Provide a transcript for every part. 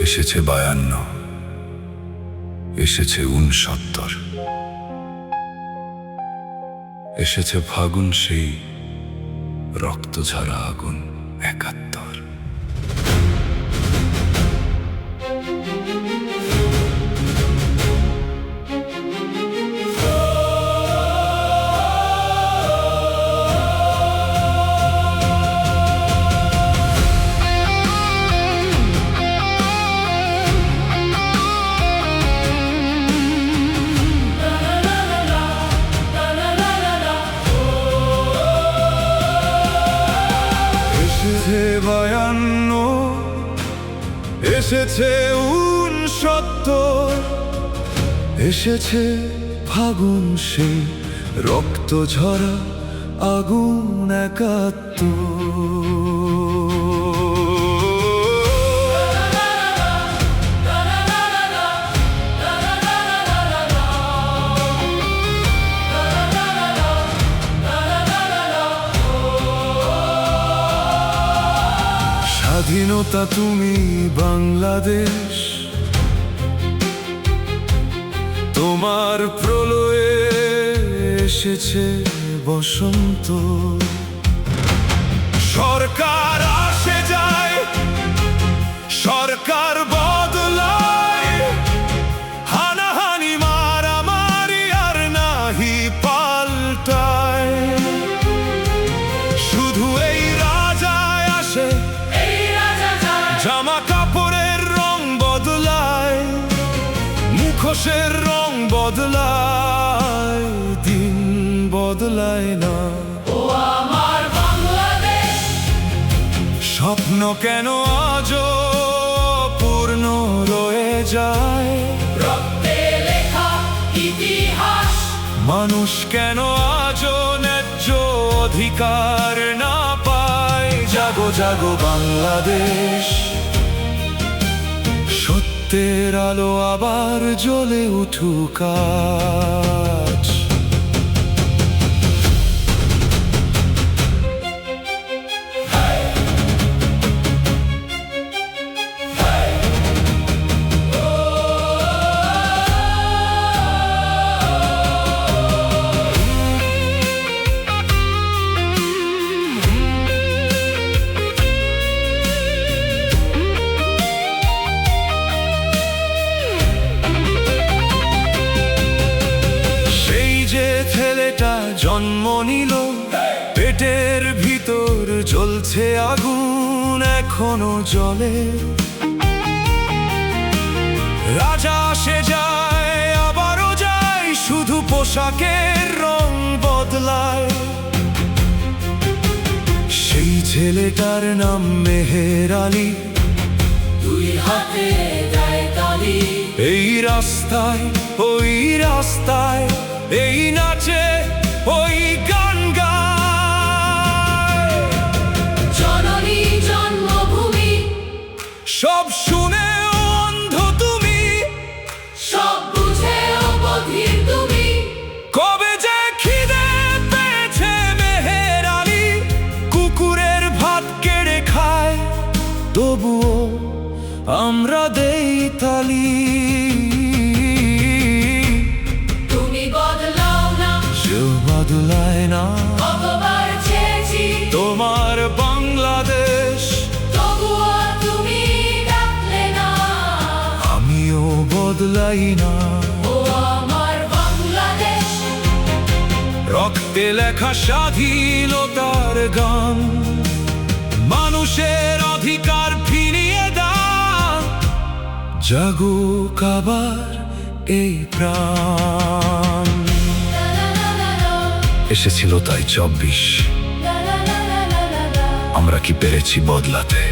এসেছে 52, এসেছে 69, এসেছে ফাগুন সেই রক্ত ঝরা আগুন 71। এসেছে 52, এসেছে 69, এসেছে ফাগুন সেই রক্ত ঝরা আগুন 71। স্বাধীনতা তুমি বাংলাদেশ, তোমার প্রলয়ে এসেছে বসন্ত। সরকার আসে যায়, সরকার বদলায়, হানাহানি মারামারি আর নাহি পাল্টায়। শুধু এই রাজায় আসে, জামা কাপড়ের রং বদলায়, মুখোশের রং বদলায়, দিন বদলায় না। ও আমার বাংলাদেশ, স্বপ্ন কেন আজও পূর্ণ রয়ে যায়? রক্তে লেখা ইতিহাস, মানুষ কেন আজও ন্যায্য অধিকার না পায়? জাগো জাগো বাংলাদেশ, সত্যের আলো আবার জ্বলে উঠুক আজ। ছেলেটা জন্ম নিল, পেটের ভিতর জ্বলছে আগুন এখনো জ্বলে। রাজা সে যায় আবারও যায়, শুধু পোশাকের রং বদলায়। সেই ছেলেটার নাম মেহের আলী, দুই হাতে দেয় তালি। এই রাস্তায় ওই রাস্তায়, এই নাচে ওই গান গায়। জননী জন্মভূমি, সব শুনে অন্ধ তুমি, সব বুঝে বধির তুমি। কবে যে খিদে পেয়েছে মেহের আলী কুকুরের ভাত কেড়ে খায়, তবুও আমরা দেই তালি। বদলায় না, কতবার চেয়েছি তোমার বাংলাদেশ, তবুও তুমি ডাকলে না। আমিও বদলাই না। ও আমার বাংলাদেশ, রক্তে লেখা স্বাধীনতার গান, মানুষের অধিকার ফিরিয়ে দাও। জাগুক আবার এই প্রাণ। এসেছিল তাই 24, আমরা কি পেরেছি বদলাতে?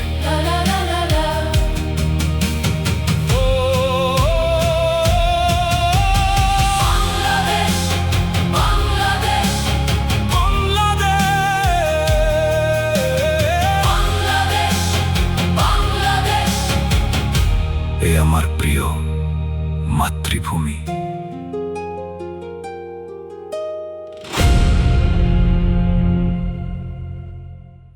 বাংলাদেশ, বাংলাদেশ, বাংলাদেশ, বাংলাদেশ। এ আমার প্রিয় মাতৃভূমি।